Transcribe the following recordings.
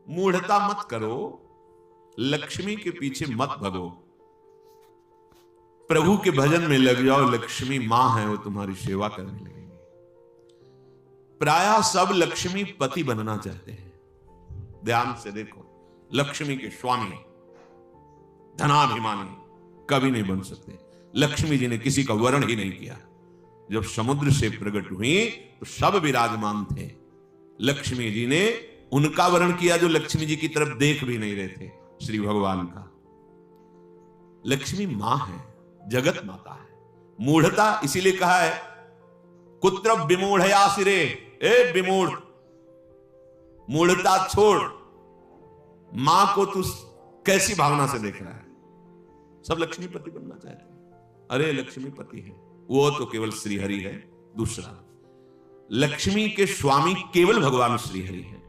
मूढ़ता मत करो, लक्ष्मी के पीछे मत भगो, प्रभु के भजन में लग जाओ। लक्ष्मी मां है, वो तुम्हारी सेवा करने लगेगी। प्रायः सब लक्ष्मी पति बनना चाहते हैं। ध्यान से देखो, लक्ष्मी के स्वामी धनाभिमानी कभी नहीं बन सकते। लक्ष्मी जी ने किसी का वर्ण ही नहीं किया। जब समुद्र से प्रकट हुई तो सब विराजमान थे। लक्ष्मी जी ने उनका वर्ण किया जो लक्ष्मी जी की तरफ देख भी नहीं रहे थे, श्री भगवान का। लक्ष्मी मां है, जगत माता है। मूढ़ता इसीलिए कहा है कुत्र विमूढ़या सिरे, ए विमूढ़, मूढ़ता छोड़। मां को तू कैसी भावना से देख रहा है? सब लक्ष्मीपति बनना चाहते हैं। अरे लक्ष्मीपति है वो तो केवल श्रीहरि है। दूसरा, लक्ष्मी के स्वामी केवल भगवान श्रीहरि है।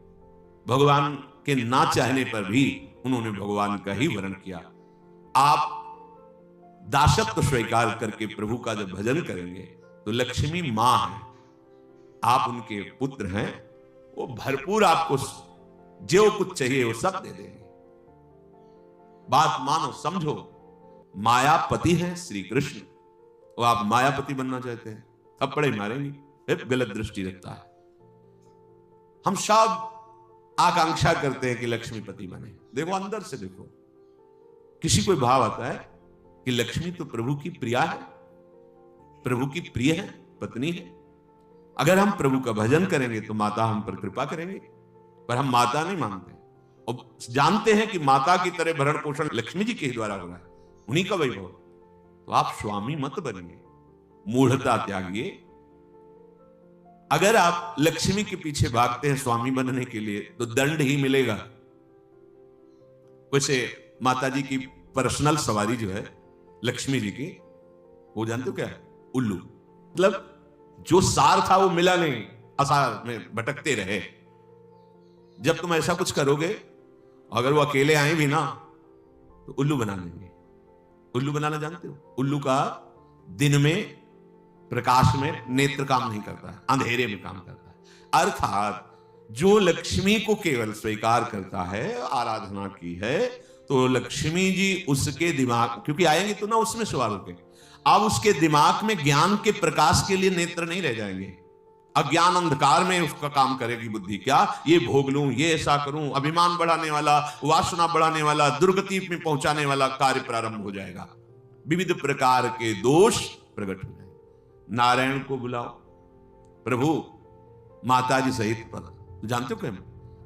भगवान के ना चाहने पर भी उन्होंने भगवान का ही वर्ण किया। आप दासत्व स्वीकार करके प्रभु का जब भजन करेंगे तो लक्ष्मी मां है, आप उनके पुत्र हैं, वो भरपूर आपको जो कुछ चाहिए वो सब दे देंगे। बात मानो, समझो। मायापति है श्री कृष्ण, वो आप मायापति बनना चाहते हैं, थप्पड़े मारेंगे, गलत दृष्टि रखता है। हम सब आकांक्षा करते हैं कि लक्ष्मीपति बने। देखो अंदर से देखो, किसी कोई भाव आता है कि लक्ष्मी तो प्रभु की प्रिया है, प्रभु की प्रिय है, पत्नी है। अगर हम प्रभु का भजन करेंगे तो माता हम पर कृपा करेंगे, पर हम माता नहीं मानते और जानते हैं कि माता की तरह भरण पोषण लक्ष्मी जी के द्वारा हो रहा है, उन्हीं का वैभव। तो आप स्वामी मत बनिए, मूढ़ता त्यागिए। अगर आप लक्ष्मी के पीछे भागते हैं स्वामी बनने के लिए तो दंड ही मिलेगा। वैसे माता जी की पर्सनल सवारी जो है लक्ष्मी जी की, वो जानते हो क्या है? उल्लू। मतलब जो सार था वो मिला नहीं, असार में भटकते रहे। जब तुम ऐसा कुछ करोगे, अगर वो अकेले आए भी ना तो उल्लू बना लेंगे। उल्लू बनाना जानते हो? उल्लू का दिन में प्रकाश में नेत्र काम नहीं करता है, अंधेरे में काम करता है। अर्थात जो लक्ष्मी को केवल स्वीकार करता है, आराधना की है, तो लक्ष्मी जी उसके दिमाग, क्योंकि आएंगे तो ना उसमें सवाल होंगे, अब उसके दिमाग में ज्ञान के प्रकाश के लिए नेत्र नहीं रह जाएंगे। अज्ञान अंधकार में उसका काम करेगी बुद्धि। क्या ये भोग लूं, ये ऐसा करूं, अभिमान बढ़ाने वाला, वासना बढ़ाने वाला, दुर्गति में पहुंचाने वाला कार्य प्रारंभ हो जाएगा। विविध प्रकार के दोष प्रकट हो जाएंगे। नारायण को बुलाओ, प्रभु माता जी सहित पद, तो जानते हो क्या,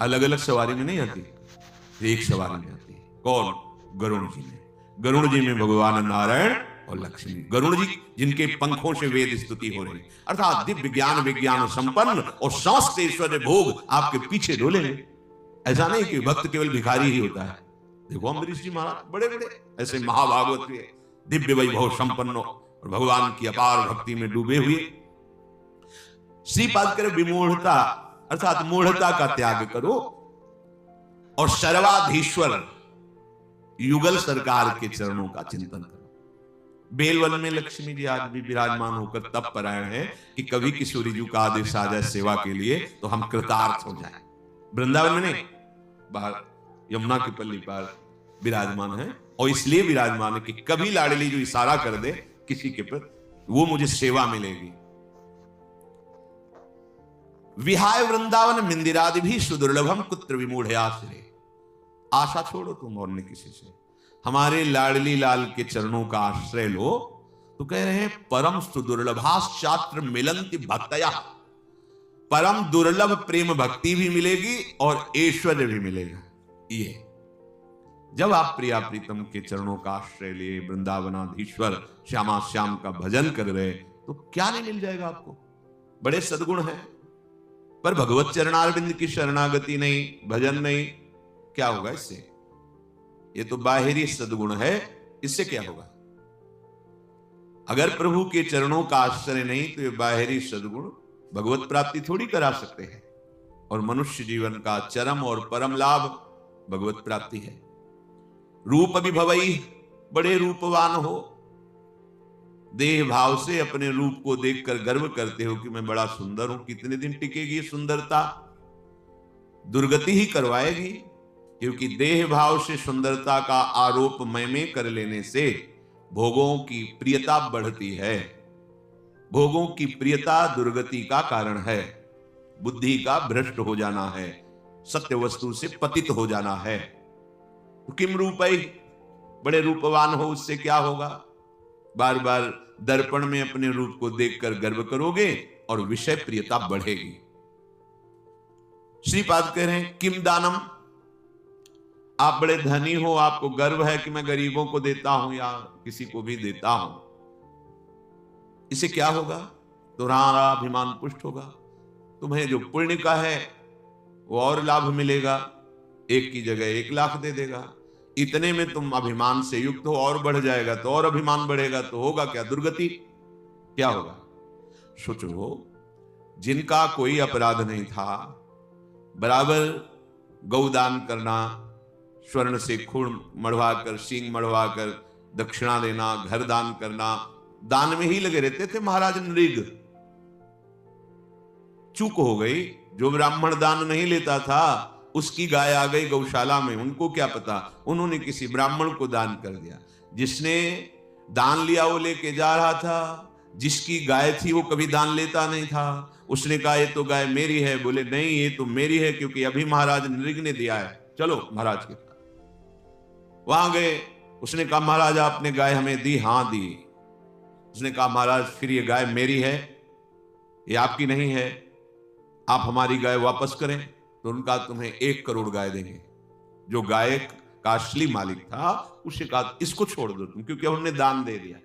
अलग अलग सवारी में नहीं आती, एक सवारी में आती है। कौन? गरुड़ जी में। गरुड़ जी में भगवान नारायण और लक्ष्मी। गरुड़ जी जिनके पंखों से वेद स्तुति हो रही, अर्थात दिव्य ज्ञान विज्ञान संपन्न और समस्त ऐश्वर्य भोग आपके पीछे डोले। ऐसा नहीं कि भक्त केवल भिखारी ही होता है। देखो अम्बरीश जी महाराज बड़े बड़े ऐसे महाभागवत के दिव्य वैभव संपन्न और भगवान की अपार भक्ति में डूबे हुए। श्रीपाद करे विमूढ़ता, अर्थात मूढ़ता का त्याग करो और सर्वाधीश्वर युगल सरकार के चरणों का चिंतन करो। बेलवन में लक्ष्मी जी आज भी विराजमान होकर तप परायण है कि कभी किशोरी जी का आदेश आ जाए सेवा के लिए तो हम कृतार्थ हो जाएं। वृंदावन में नहीं, बाहर यमुना की पल्ली पर विराजमान है, और इसलिए विराजमान है कि कभी लाडली जो इशारा कर दे किसी के पर, वो मुझे सेवा मिलेगी। विहाय वृंदावन मिंदिरादि भी सुदुर्लभम कुत्र विमूढ़याश्रय। आशा छोड़ो तुम और न किसी से, हमारे लाडली लाल के चरणों का आश्रय लो। तो कह रहे हैं परम सुदुर्लभाश्चात्र मिलंति भक्तया, परम दुर्लभ प्रेम भक्ति भी मिलेगी और ऐश्वर्य भी मिलेगा। ये जब आप प्रिया प्रीतम के चरणों का आश्रय लिए वृंदावनाधीश्वर श्यामा श्याम का भजन कर रहे, तो क्या नहीं मिल जाएगा आपको? बड़े सद्गुण हैं, पर भगवत चरणारविंद की शरणागति नहीं, भजन नहीं, क्या होगा इससे? ये तो बाहरी सद्गुण है, इससे क्या होगा? अगर प्रभु के चरणों का आश्रय नहीं तो ये बाहरी सद्गुण भगवत प्राप्ति थोड़ी करा सकते हैं। और मनुष्य जीवन का चरम और परम लाभ भगवत प्राप्ति है। रूप विभवई, बड़े रूपवान हो, देह भाव से अपने रूप को देखकर गर्व करते हो कि मैं बड़ा सुंदर हूं। कितने दिन टिकेगी सुंदरता? दुर्गति ही करवाएगी। क्योंकि देह भाव से सुंदरता का आरोप मैं में कर लेने से भोगों की प्रियता बढ़ती है। भोगों की प्रियता दुर्गति का कारण है, बुद्धि का भ्रष्ट हो जाना है, सत्य वस्तु से पतित हो जाना है। तो किम रूपई, बड़े रूपवान हो उससे क्या होगा? बार बार दर्पण में अपने रूप को देखकर गर्व करोगे और विषय प्रियता बढ़ेगी। श्रीपाद कह रहे हैं किम दानम, आप बड़े धनी हो, आपको गर्व है कि मैं गरीबों को देता हूं या किसी को भी देता हूं, इससे क्या होगा? तुम्हारा अभिमान पुष्ट होगा, तुम्हें जो पुण्य का है वो और लाभ मिलेगा, 1 की जगह 1 लाख दे देगा। इतने में तुम अभिमान से युक्त हो, और बढ़ जाएगा तो और अभिमान बढ़ेगा, तो होगा क्या? दुर्गति। क्या होगा? सोचो, जिनका कोई अपराध नहीं था, बराबर गौदान करना, स्वर्ण से खून मढ़वाकर, सींग मढ़वाकर दक्षिणा देना, घर दान करना, दान में ही लगे रहते थे महाराज नृग। चूक हो गई, जो ब्राह्मण दान नहीं लेता था उसकी गाय आ गई गौशाला में, उनको क्या पता, उन्होंने किसी ब्राह्मण को दान कर दिया। जिसने दान लिया वो लेके जा रहा था, जिसकी गाय थी वो कभी दान लेता नहीं था, उसने कहा ये तो गाय मेरी है। बोले नहीं, ये तो मेरी है क्योंकि अभी महाराज नृग ने दिया है, चलो महाराज के पास। वहां गए, उसने कहा महाराज आपने गाय हमें दी? हाँ दी। उसने कहा महाराज फिर ये गाय मेरी है, ये आपकी नहीं है, आप हमारी गाय वापस करें। तो उनका तुम्हें 1 करोड़ गाय देंगे। जो गाय का असली मालिक था उसे कहा इसको छोड़ दो तुम, क्योंकि हमने दान दे दिया।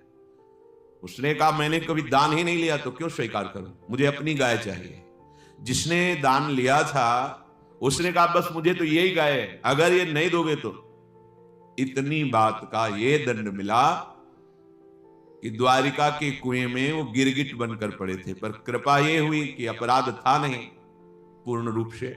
उसने कहा मैंने कभी दान ही नहीं लिया तो क्यों स्वीकार करूं, मुझे अपनी गाय चाहिए। जिसने दान लिया था उसने कहा बस मुझे तो यही गाय है, अगर ये नहीं दोगे तो। इतनी बात का ये दंड मिला कि द्वारिका के कुएं में वो गिरगिट बनकर पड़े थे, पर कृपा ये हुई कि अपराध था नहीं पूर्ण रूप से।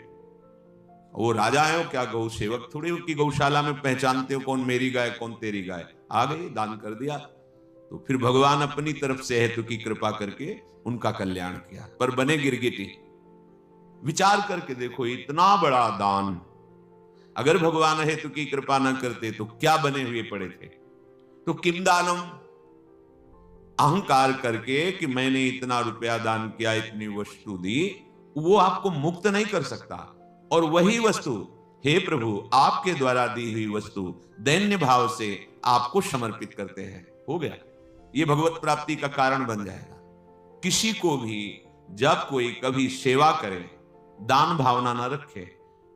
वो राजा है, वो क्या गौ सेवक थोड़ी हो कि गौशाला में पहचानते हो कौन मेरी गाय कौन तेरी गाय। आ गई, दान कर दिया, तो फिर भगवान अपनी तरफ से हेतु की कृपा करके उनका कल्याण किया, पर बने गिरगिटी। विचार करके देखो, इतना बड़ा दान अगर भगवान हेतु की कृपा न करते तो क्या बने हुए पड़े थे। तो किम दानम, अहंकार करके कि मैंने इतना रुपया दान किया, इतनी वस्तु दी, वो आपको मुक्त नहीं कर सकता। और वही वस्तु, हे प्रभु आपके द्वारा दी हुई वस्तु दैन्य भाव से आपको समर्पित करते हैं, हो गया, ये भगवत प्राप्ति का कारण बन जाएगा। किसी को भी जब कोई कभी सेवा करे, दान भावना ना रखे,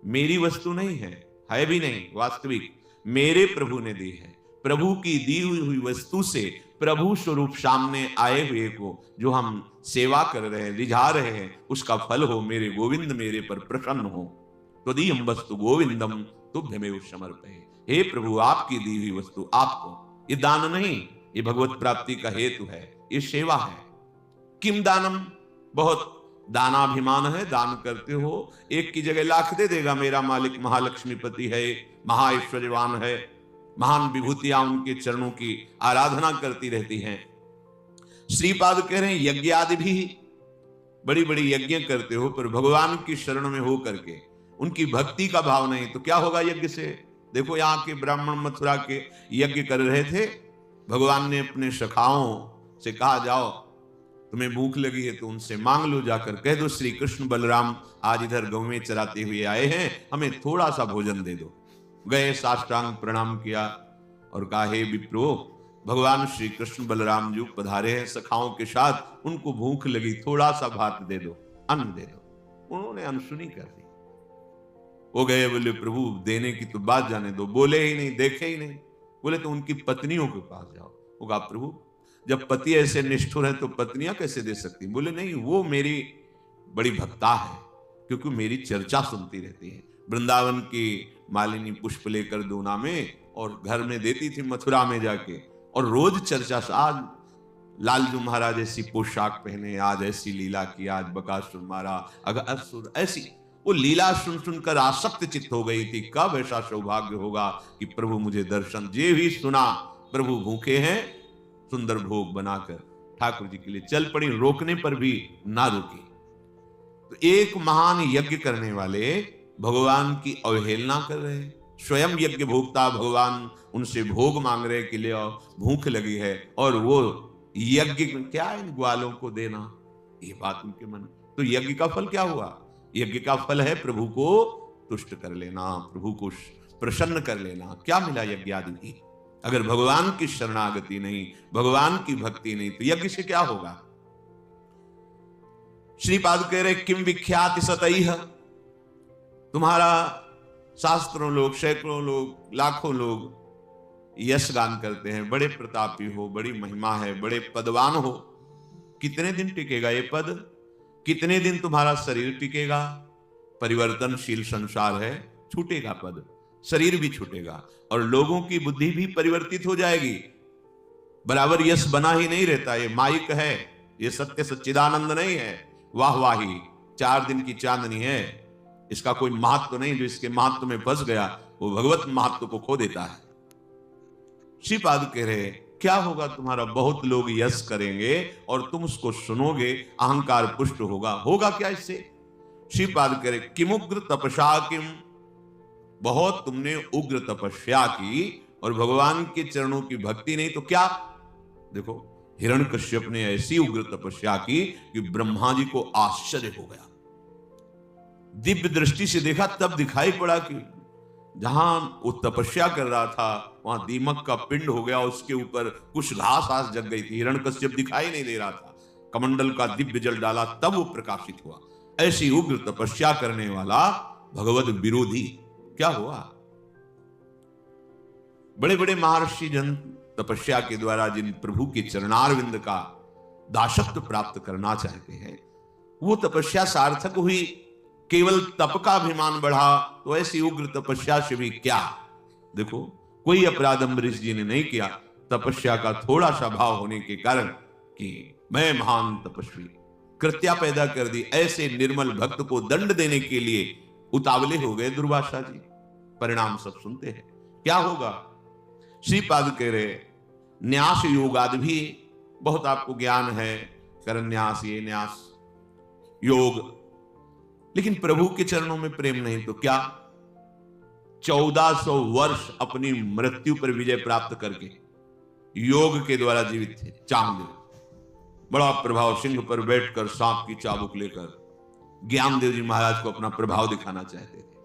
मेरी वस्तु नहीं है भी नहीं, वास्तविक मेरे प्रभु ने दी है। प्रभु की दी हुई वस्तु से प्रभु स्वरूप सामने आए हुए को जो हम सेवा कर रहे हैं, रिझा रहे हैं, उसका फल हो मेरे गोविंद मेरे पर प्रसन्न हो। तो दीयम वस्तु गोविंदम तुभ्यमेव समर्पये, हे प्रभु आपकी दी हुई वस्तु आपको। ये दान नहीं, ये भगवत प्राप्ति का हेतु है, ये सेवा है। किम दानम, बहुत दानाभिमान है, दान करते हो, 1 की जगह लाख दे देगा मेरा मालिक, महालक्ष्मीपति है, महाऐश्वर्यवान है, महान विभूतियां उनके चरणों की आराधना करती रहती हैं। श्रीपाद कह रहे हैं यज्ञ आदि भी बड़ी बड़ी यज्ञ करते हो, पर भगवान की शरण में हो करके उनकी भक्ति का भाव नहीं, तो क्या होगा यज्ञ से? देखो यहाँ के ब्राह्मण मथुरा के यज्ञ कर रहे थे, भगवान ने अपने सखाओं से कहा जाओ तुम्हें भूख लगी है तो उनसे मांग लो, जाकर कह दो श्री कृष्ण बलराम आज इधर गौवें चराते हुए आए हैं, हमें थोड़ा सा भोजन दे दो। गए, साष्टांग प्रणाम किया और कहा हे विप्रो, भगवान श्री कृष्ण बलराम जी पधारे हैं सखाओं के साथ, उनको भूख लगी, थोड़ा सा भात दे दो, अन्न दे दो। उन्होंने अनसुनी कर दी। वो गए, बोले प्रभु देने की तो बात जाने दो, बोले ही नहीं, देखे ही नहीं। बोले तो उनकी पत्नियों के पास जाओ। वो कहा प्रभु जब पति ऐसे निष्ठुर है तो पत्नियां कैसे दे सकती? बोले नहीं, वो मेरी बड़ी भक्ता है क्योंकि मेरी चर्चा सुनती रहती है। वृंदावन की मालिनी पुष्प लेकर दूना में और घर में देती थी मथुरा में जाके, और रोज चर्चा। आज लालजू महाराज ऐसी पोशाक पहने, आज ऐसी लीला की, आज बकासुर मारा, अगर ऐसी वो लीला सुन सुनकर आसक्त चित्त हो गई थी। कब ऐसा सौभाग्य होगा कि प्रभु मुझे दर्शन, जे भी सुना प्रभु भूखे हैं, सुंदर भोग बनाकर ठाकुर जी के लिए चल पड़ी, रोकने पर भी ना रुकी। तो एक महान यज्ञ करने वाले भगवान की अवहेलना कर रहे हैं, स्वयं यज्ञ भोक्ता भगवान उनसे भोग मांग रहे कि ले आओ, भूख लगी है, और वो यज्ञ क्या इन ग्वालों को देना, ये बात उनके मन। तो यज्ञ का फल क्या हुआ? यज्ञ का फल है प्रभु को तुष्ट कर लेना, प्रभु को प्रसन्न कर लेना। क्या मिला यज्ञ आदि की? अगर भगवान की शरणागति नहीं, भगवान की भक्ति नहीं, तो यज्ञ से क्या होगा? श्रीपाद कह रहे किम विख्याति सतैह, तुम्हारा शास्त्रों लोग, सैकड़ों लोग, लाखों लोग यश गान करते हैं, बड़े प्रतापी हो, बड़ी महिमा है, बड़े पदवान हो, कितने दिन टिकेगा ये पद? कितने दिन तुम्हारा शरीर टिकेगा? परिवर्तनशील संसार है, छूटेगा पद, शरीर भी छूटेगा और लोगों की बुद्धि भी परिवर्तित हो जाएगी। बराबर यश बना ही नहीं रहता, ये माइक है, ये सत्य सच्चिदानंद नहीं है, वाह वाही 4 दिन की चांदनी है, इसका कोई महत्व नहीं। जो इसके महत्व में फंस गया वो भगवत महत्व को खो देता है। श्रीपाद कह रहे क्या होगा तुम्हारा? बहुत लोग यश करेंगे और तुम उसको सुनोगे, अहंकार पुष्ट होगा। होगा क्या इससे? श्रीपाद कह रहे किमुग्र तपस्या किम, बहुत तुमने उग्र तपस्या की और भगवान के चरणों की भक्ति नहीं, तो क्या? देखो हिरण्यकश्यप ने ऐसी उग्र तपस्या की कि ब्रह्मा जी को आश्चर्य हो गया। दिव्य दृष्टि से देखा तब दिखाई पड़ा कि जहां वो तपस्या कर रहा था वहां दीमक का पिंड हो गया, उसके ऊपर कुछ घास आस जग गई थी, हिरण्यकश्यप दिखाई नहीं दे रहा था। कमंडल का दिव्य जल डाला तब वो प्रकाशित हुआ। ऐसी उग्र तपस्या करने वाला भगवत विरोधी क्या हुआ? बड़े बड़े महर्षि जन तपस्या के द्वारा जिन प्रभु के चरणारविंद का दासत्व प्राप्त करना चाहते हैं, वो तपस्या सार्थक हुई। केवल तप का अभिमान बढ़ा तो ऐसी उग्र तपस्या से भी क्या? देखो कोई अपराध अम्बरीश जी ने नहीं किया, तपस्या का थोड़ा सा भाव होने के कारण कि मैं महान तपस्वी, कृत्या पैदा कर दी। ऐसे निर्मल भक्त को दंड देने के लिए उतावले हो गए दुर्वासा जी। परिणाम सब सुनते हैं, क्या होगा? श्रीपाद कह रहे न्यास योगादि भी बहुत आपको ज्ञान है, करन्यास, ये न्यास योग, लेकिन प्रभु के चरणों में प्रेम नहीं तो क्या? 1400 वर्ष अपनी मृत्यु पर विजय प्राप्त करके योग के द्वारा जीवित थे। चांद बड़ा प्रभाव, सिंह पर बैठकर सांप की चाबुक लेकर ज्ञानदेव जी महाराज को अपना प्रभाव दिखाना चाहते थे।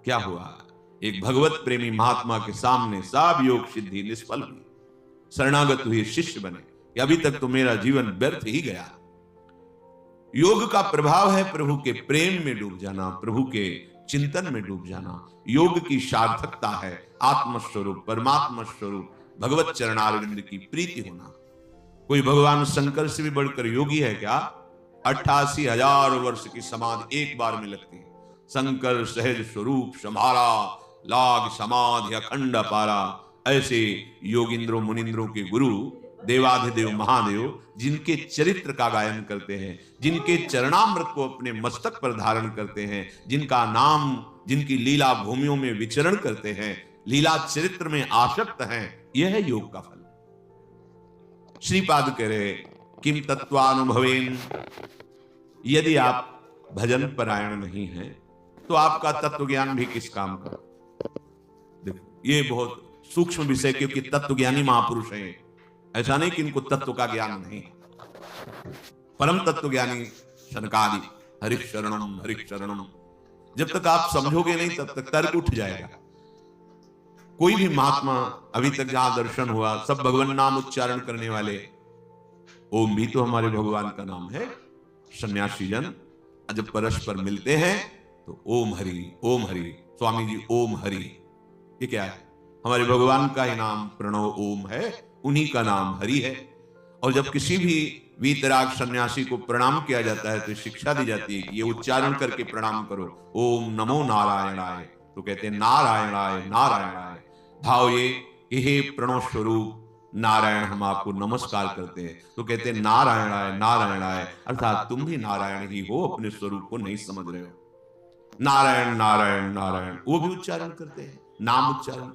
क्या हुआ? एक भगवत प्रेमी महात्मा के सामने सब योग सिद्धि निष्फल हुई, शरणागत हुए, शिष्य बने कि अभी तक तो मेरा जीवन व्यर्थ ही गया। योग का प्रभाव है प्रभु के प्रेम में डूब जाना, प्रभु के चिंतन में डूब जाना। योग की सार्थकता है आत्मस्वरूप, परमात्मा स्वरूप, भगवत चरणारविंद की प्रीति होना। कोई भगवान शंकर से भी बढ़कर योगी है क्या? 88,000 वर्ष की समाधि एक बार में लगती है। शंकर सहज स्वरूप समारा, लाग समाधि अखंड पारा। ऐसे योगिंद्रों मुनिंद्रों के गुरु देवाधिदेव महादेव जिनके चरित्र का गायन करते हैं, जिनके चरणामृत को अपने मस्तक पर धारण करते हैं, जिनका नाम, जिनकी लीला भूमियों में विचरण करते हैं, लीला चरित्र में आसक्त हैं, यह है योग का फल। श्रीपाद कह रहे किम तत्वानुभवेन, यदि आप भजन परायण नहीं हैं तो आपका तत्व ज्ञान भी किस काम का? देखो ये बहुत सूक्ष्म विषय, क्योंकि तत्वज्ञानी महापुरुष हैं, ऐसा नहीं कि इनको तत्व का ज्ञान नहीं। परम तत्व ज्ञानी शनकादि हरिः शरणम हरिः शरणम, जब तक आप समझोगे नहीं तब तक तर्क उठ जाएगा। कोई भी महात्मा अभी तक जहां दर्शन हुआ सब भगवान नाम उच्चारण करने वाले। ओम भी तो हमारे भगवान का नाम है। सन्यासी जन जब परस्पर मिलते हैं तो ओम हरि ओम हरि, स्वामी जी ओम हरि, ये क्या है? हमारे भगवान का ही नाम प्रणव ओम है, उन्हीं का नाम हरि है। और जब किसी भी वीतराग सन्यासी को प्रणाम किया जाता है तो शिक्षा दी जाती है कि ये उच्चारण करके प्रणाम करो, ओम नमो नारायणाय। तो कहते हैं नारायणाय नारायणाय, भाव ये कि हे प्रणव स्वरूप नारायण हम आपको नमस्कार करते हैं। तो कहते हैं नारायणाय नारायणाय, अर्थात तुम भी नारायण ही हो, अपने स्वरूप को नहीं समझ रहे हो। नारायण नारायण नारायण, वो भी उच्चारण करते हैं, नाम उच्चारण।